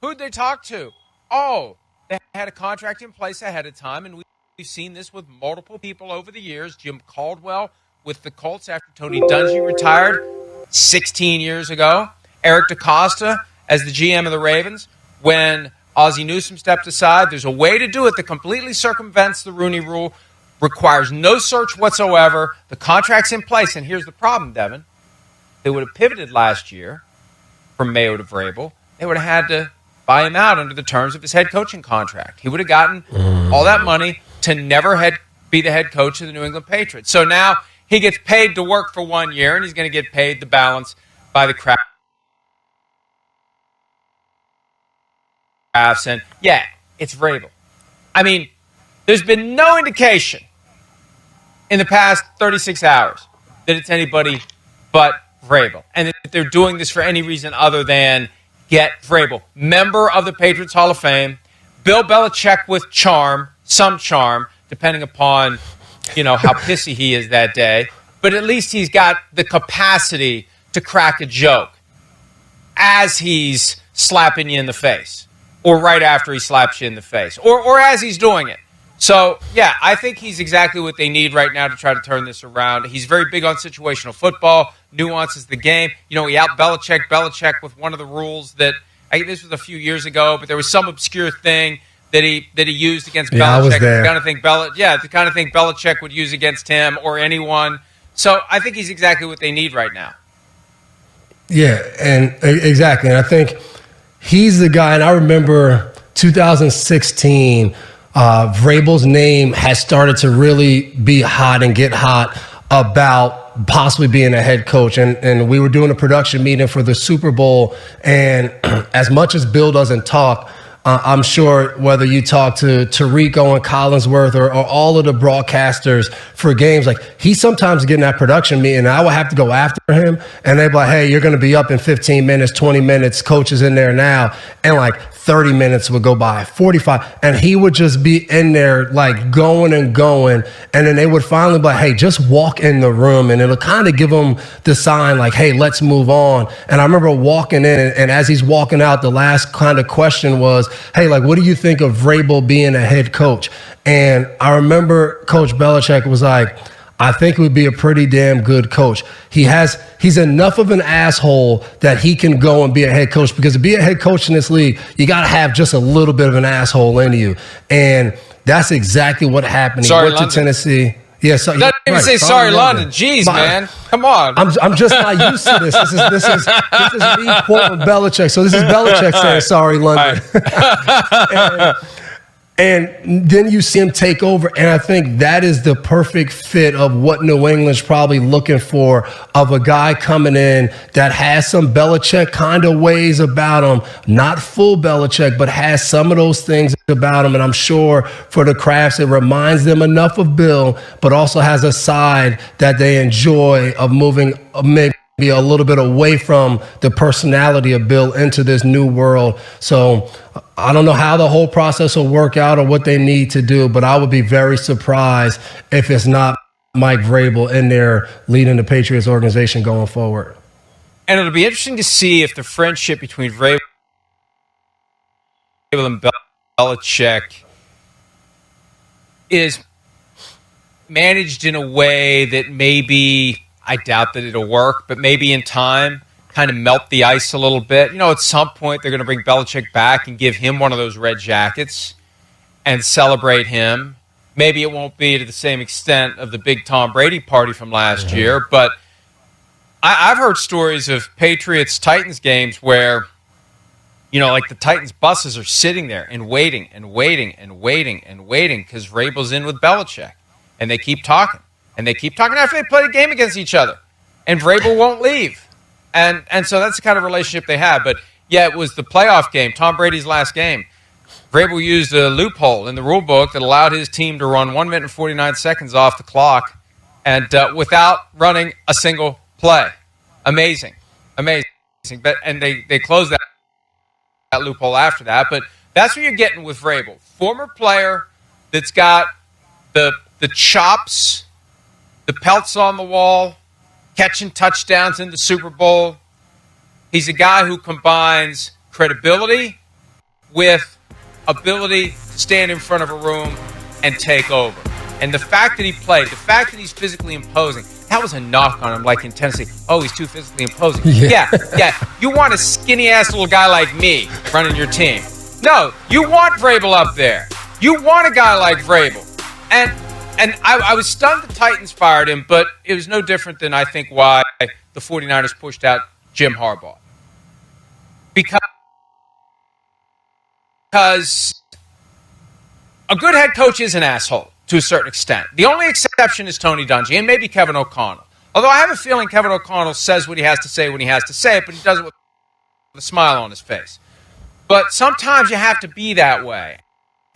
Who'd they talk to? Oh, they had a contract in place ahead of time, and we've seen this with multiple people over the years. Jim Caldwell with the Colts after Tony Dungy retired 16 years ago. Eric DaCosta as the GM of the Ravens. When Ozzie Newsome stepped aside, there's a way to do it that completely circumvents the Rooney Rule, requires no search whatsoever. The contract's in place, and here's the problem, Devin. They would have pivoted last year from Mayo to Vrabel. They would have had to buy him out under the terms of his head coaching contract. He would have gotten all that money to never be the head coach of the New England Patriots. So now he gets paid to work for 1 year, and he's going to get paid the balance by the crafts. And, yeah, it's Vrabel. I mean, there's been no indication in the past 36 hours that it's anybody but Vrabel, and that they're doing this for any reason other than get Vrabel. Member of the Patriots Hall of Fame, Bill Belichick with charm, some charm, depending upon, how pissy he is that day. But at least he's got the capacity to crack a joke as he's slapping you in the face, or right after he slaps you in the face, or as he's doing it. So, yeah, I think he's exactly what they need right now to try to turn this around. He's very big on situational football, nuances the game. He out-Belichick with one of the rules that, this was a few years ago, but there was some obscure thing that he used against Belichick. I was there. The kind of thing Belichick would use against him or anyone. So I think he's exactly what they need right now. Yeah, and exactly. And I think he's the guy, and I remember 2016, Vrabel's name has started to really be hot and get hot about possibly being a head coach. And we were doing a production meeting for the Super Bowl. And as much as Bill doesn't talk, I'm sure whether you talk to Tirico and Collinsworth or all of the broadcasters for games, like he's sometimes getting that production meeting and I would have to go after him and they'd be like, hey, you're going to be up in 15 minutes, 20 minutes, coach is in there now. And like 30 minutes would go by, 45. And he would just be in there like going and going. And then they would finally be like, hey, just walk in the room. And it'll kind of give them the sign like, hey, let's move on. And I remember walking in and as he's walking out, the last kind of question was, hey, like, what do you think of Vrabel being a head coach? And I remember Coach Belichick was like, I think he would be a pretty damn good coach. He's enough of an asshole that he can go and be a head coach, because to be a head coach in this league, you got to have just a little bit of an asshole in you. And that's exactly what happened. He went to Tennessee. Yeah, so you even say sorry, London. Jeez, man, come on. I'm just not used to this. This is me quoting Belichick. So this is Belichick saying sorry, London. And then you see him take over, and I think that is the perfect fit of what New England's probably looking for, of a guy coming in that has some Belichick kind of ways about him, not full Belichick, but has some of those things about him. And I'm sure for the Crafts, it reminds them enough of Bill, but also has a side that they enjoy of moving maybe a little bit away from the personality of Bill into this new world. So I don't know how the whole process will work out or what they need to do, but I would be very surprised if it's not Mike Vrabel in there leading the Patriots organization going forward. And it'll be interesting to see if the friendship between Vrabel and Belichick is managed in a way that maybe, I doubt that it'll work, but maybe in time kind of melt the ice a little bit. At some point they're going to bring Belichick back and give him one of those red jackets and celebrate him. Maybe it won't be to the same extent of the big Tom Brady party from last year, but I've heard stories of Patriots-Titans games where, like the Titans buses are sitting there and waiting because Vrabel's in with Belichick, and they keep talking. And they keep talking after they play a game against each other. And Vrabel won't leave. And so that's the kind of relationship they have. But, yeah, it was the playoff game, Tom Brady's last game. Vrabel used a loophole in the rule book that allowed his team to run 1 minute and 49 seconds off the clock and without running a single play. Amazing. But they closed that loophole after that. But that's what you're getting with Vrabel. Former player that's got the chops, the pelts on the wall, catching touchdowns in the Super Bowl. He's a guy who combines credibility with ability to stand in front of a room and take over. And the fact that he played, the fact that he's physically imposing, that was a knock on him, like in Tennessee. Oh, he's too physically imposing. Yeah. You want a skinny-ass little guy like me running your team. No, you want Vrabel up there. You want a guy like Vrabel. And I was stunned the Titans fired him, but it was no different than I think why the 49ers pushed out Jim Harbaugh. Because a good head coach is an asshole to a certain extent. The only exception is Tony Dungy and maybe Kevin O'Connell. Although I have a feeling Kevin O'Connell says what he has to say when he has to say it, but he does it with a smile on his face. But sometimes you have to be that way.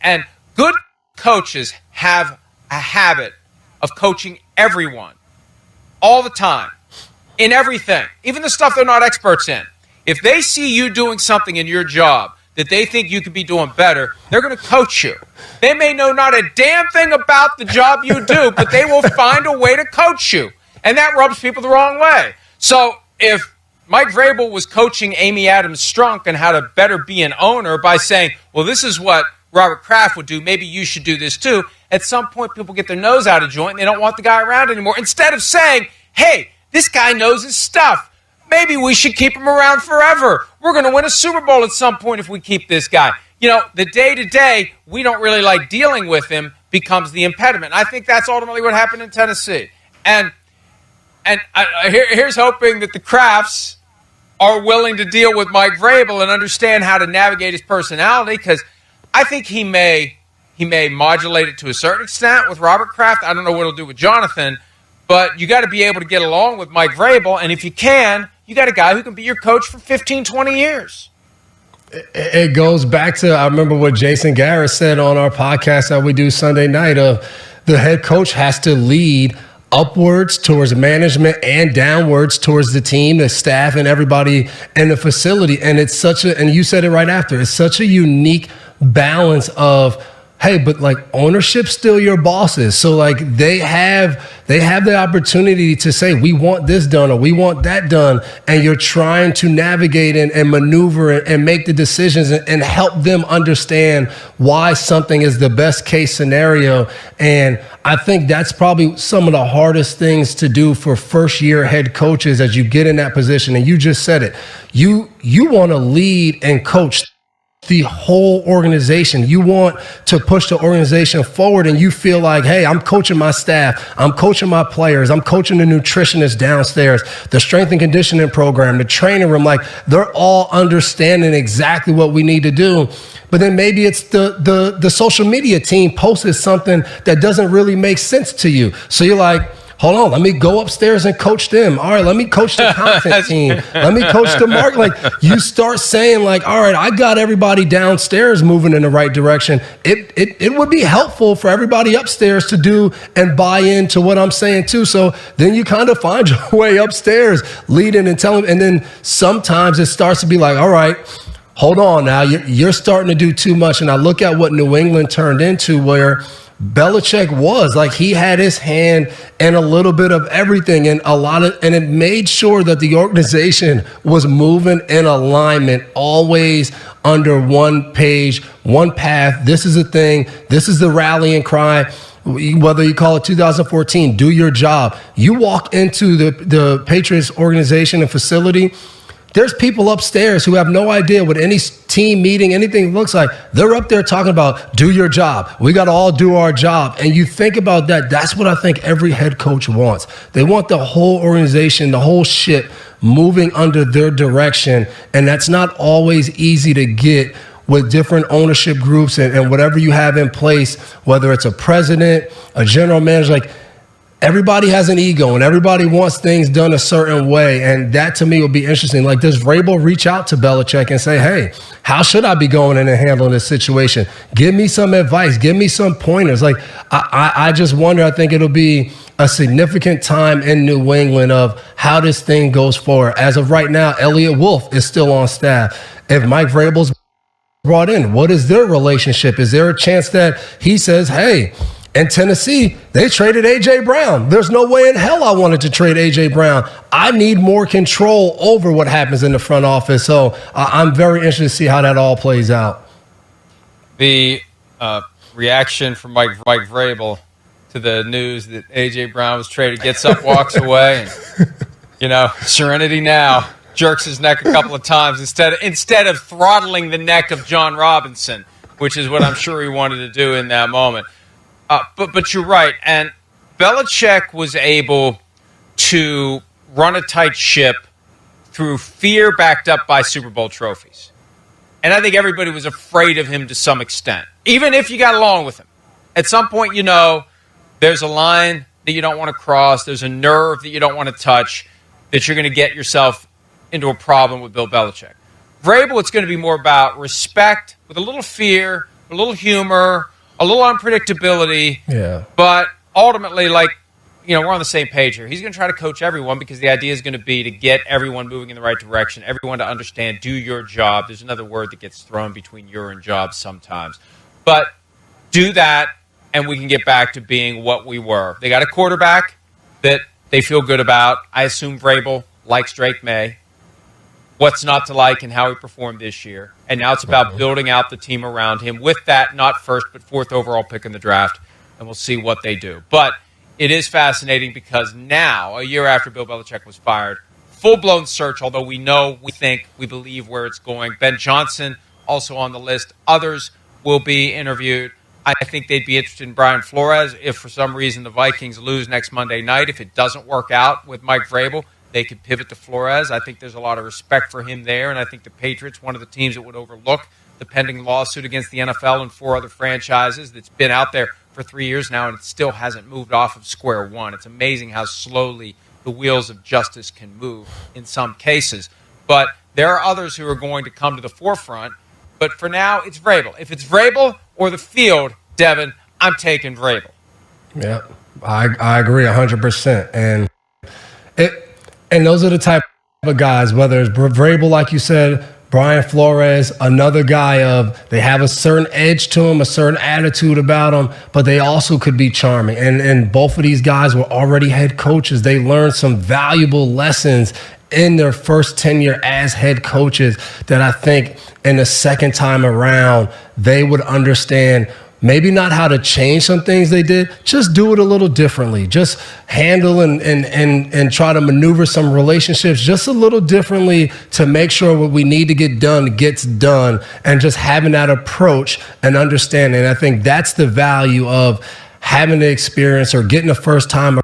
And good coaches have a habit of coaching everyone all the time in everything, even the stuff they're not experts in. If they see you doing something in your job that they think you could be doing better, they're going to coach you. They may know not a damn thing about the job you do, but they will find a way to coach you. And that rubs people the wrong way. So if Mike Vrabel was coaching Amy Adams Strunk on how to better be an owner by saying, well, this is what Robert Kraft would do, maybe you should do this too, at some point people get their nose out of joint and they don't want the guy around anymore. Instead of saying, hey, this guy knows his stuff. Maybe we should keep him around forever. We're going to win a Super Bowl at some point if we keep this guy. You know, the day-to-day, we don't really like dealing with him becomes the impediment. I think that's ultimately what happened in Tennessee. And here's hoping that the Krafts are willing to deal with Mike Vrabel and understand how to navigate his personality, because I think he may modulate it to a certain extent with Robert Kraft. I don't know what he'll do with Jonathan, but you got to be able to get along with Mike Vrabel, and if you can, you got a guy who can be your coach for 15, 20 years. It goes back to, I remember what Jason Garrett said on our podcast that we do Sunday night, of the head coach has to lead upwards towards management and downwards towards the team, the staff, and everybody in the facility. And it's such a, and you said it right after, it's such a unique balance of, hey, but like ownership's still your bosses. So like they have the opportunity to say, we want this done or we want that done. And you're trying to navigate and maneuver and make the decisions and help them understand why something is the best case scenario. And I think that's probably some of the hardest things to do for first year head coaches as you get in that position. And you just said it. You want to lead and coach the whole organization. You want to push the organization forward, and you feel like, hey, I'm coaching my staff, I'm coaching my players, I'm coaching the nutritionist downstairs, the strength and conditioning program, the training room, like they're all understanding exactly what we need to do. But then maybe it's the social media team posted something that doesn't really make sense to you. So you're like, hold on, let me go upstairs and coach them. All right, let me coach the content team. Let me coach the market. Like you start saying like, all right, I got everybody downstairs moving in the right direction. It would be helpful for everybody upstairs to do and buy into what I'm saying too. So then you kind of find your way upstairs, leading and telling. And then sometimes it starts to be like, all right, hold on now, you're starting to do too much. And I look at what New England turned into, where Belichick was like, he had his hand in a little bit of everything and and it made sure that the organization was moving in alignment, always under one page, one path. This is a thing. This is the rallying cry. Whether you call it 2014, do your job. You walk into the Patriots organization and facility, there's people upstairs who have no idea what any team meeting, anything looks like. They're up there talking about, do your job. We got to all do our job. And you think about that. That's what I think every head coach wants. They want the whole organization, the whole ship moving under their direction. And that's not always easy to get with different ownership groups and whatever you have in place, whether it's a president, a general manager, like, everybody has an ego and everybody wants things done a certain way. And that to me will be interesting. Like, does Vrabel reach out to Belichick and say, hey, how should I be going in and handling this situation? Give me some advice. Give me some pointers. Like, I just wonder, I think it'll be a significant time in New England of how this thing goes forward. As of right now, Elliott Wolf is still on staff. If Mike Vrabel's brought in, what is their relationship? Is there a chance that he says, hey, in Tennessee, they traded A.J. Brown. There's no way in hell I wanted to trade A.J. Brown. I need more control over what happens in the front office. So I'm very interested to see how that all plays out. The reaction from Mike Vrabel to the news that A.J. Brown was traded gets up, walks away, and, serenity now. Jerks his neck a couple of times instead of throttling the neck of John Robinson, which is what I'm sure he wanted to do in that moment. But you're right, and Belichick was able to run a tight ship through fear backed up by Super Bowl trophies. And I think everybody was afraid of him to some extent, even if you got along with him. At some point, there's a line that you don't want to cross. There's a nerve that you don't want to touch, that you're going to get yourself into a problem with Bill Belichick. Vrabel, it's going to be more about respect with a little fear, a little humor, a little unpredictability. Yeah. But ultimately, we're on the same page here. He's going to try to coach everyone because the idea is going to be to get everyone moving in the right direction, everyone to understand, do your job. There's another word that gets thrown between your and job sometimes. But do that, and we can get back to being what we were. They got a quarterback that they feel good about. I assume Vrabel likes Drake May. What's not to like and how he performed this year. And now it's about building out the team around him with that, not first, but fourth overall pick in the draft, and we'll see what they do. But it is fascinating because now, a year after Bill Belichick was fired, full-blown search, although we know, we think, we believe where it's going. Ben Johnson also on the list. Others will be interviewed. I think they'd be interested in Brian Flores if for some reason the Vikings lose next Monday night. If it doesn't work out with Mike Vrabel, they could pivot to Flores. I think there's a lot of respect for him there, and I think the Patriots, one of the teams that would overlook the pending lawsuit against the NFL and 4 other franchises that's been out there for 3 years now, and it still hasn't moved off of square one. It's amazing how slowly the wheels of justice can move in some cases. But there are others who are going to come to the forefront. But for now, it's Vrabel. If it's Vrabel or the field, Devin, I'm taking Vrabel. Yeah, I agree 100%. And those are the type of guys, whether it's Vrabel, like you said, Brian Flores, another guy they have a certain edge to them, a certain attitude about them, but they also could be charming. And both of these guys were already head coaches. They learned some valuable lessons in their first tenure as head coaches that I think in the second time around, they would understand maybe not how to change some things they did, just do it a little differently. Just handle and try to maneuver some relationships just a little differently to make sure what we need to get done gets done, and just having that approach and understanding. And I think that's the value of having the experience or getting a first time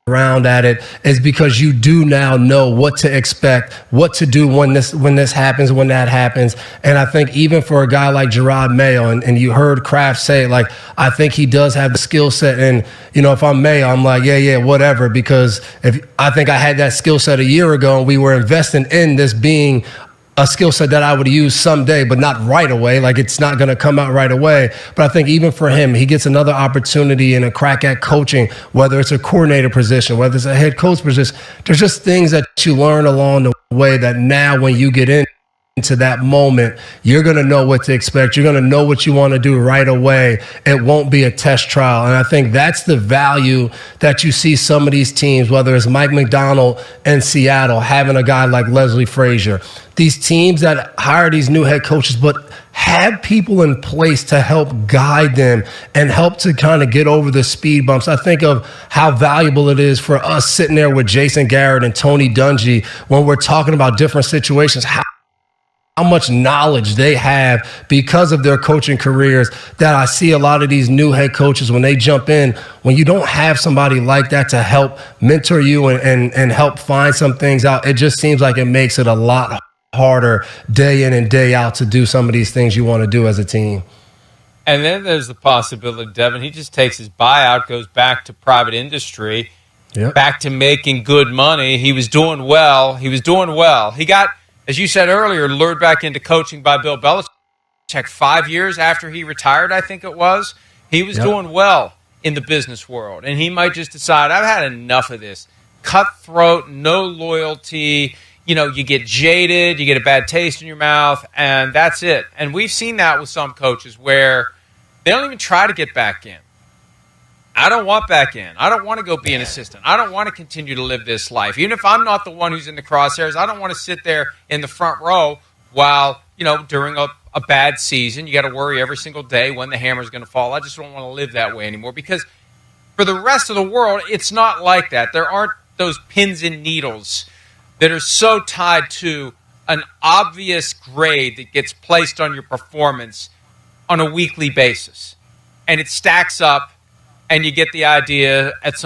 around at it, is because you do now know what to expect, what to do when this happens, when that happens. And I think even for a guy like Gerard Mayo, and you heard Kraft say, I think he does have the skill set. And, if I'm Mayo, I'm like, yeah, whatever, because if I think I had that skill set a year ago and we were investing in this being a skill set that I would use someday, but not right away. It's not going to come out right away. But I think even for him, he gets another opportunity and a crack at coaching, whether it's a coordinator position, whether it's a head coach position. There's just things that you learn along the way that now when you get into that moment, you're going to know what to expect. You're going to know what you want to do right away. It won't be a test trial. And I think that's the value that you see some of these teams, whether it's Mike McDonald in Seattle, having a guy like Leslie Frazier, these teams that hire these new head coaches, but have people in place to help guide them and help to kind of get over the speed bumps. I think of how valuable it is for us sitting there with Jason Garrett and Tony Dungy when we're talking about different situations, how much knowledge they have because of their coaching careers, that I see a lot of these new head coaches when they jump in, when you don't have somebody like that to help mentor you and help find some things out, it just seems like it makes it a lot harder day in and day out to do some of these things you want to do as a team. And then there's the possibility, Devin, he just takes his buyout, goes back to private industry, back to making good money. He was doing well. He got, as you said earlier, lured back into coaching by Bill Belichick 5 years after he retired, I think it was. He was doing well in the business world, and he might just decide, I've had enough of this. Cutthroat, no loyalty. You get jaded, you get a bad taste in your mouth, and that's it. And we've seen that with some coaches where they don't even try to get back in. I don't want back in. I don't want to go be an assistant. I don't want to continue to live this life. Even if I'm not the one who's in the crosshairs, I don't want to sit there in the front row while, during a bad season. You got to worry every single day when the hammer's going to fall. I just don't want to live that way anymore, because for the rest of the world, it's not like that. There aren't those pins and needles that are so tied to an obvious grade that gets placed on your performance on a weekly basis. And it stacks up, and you get the idea at some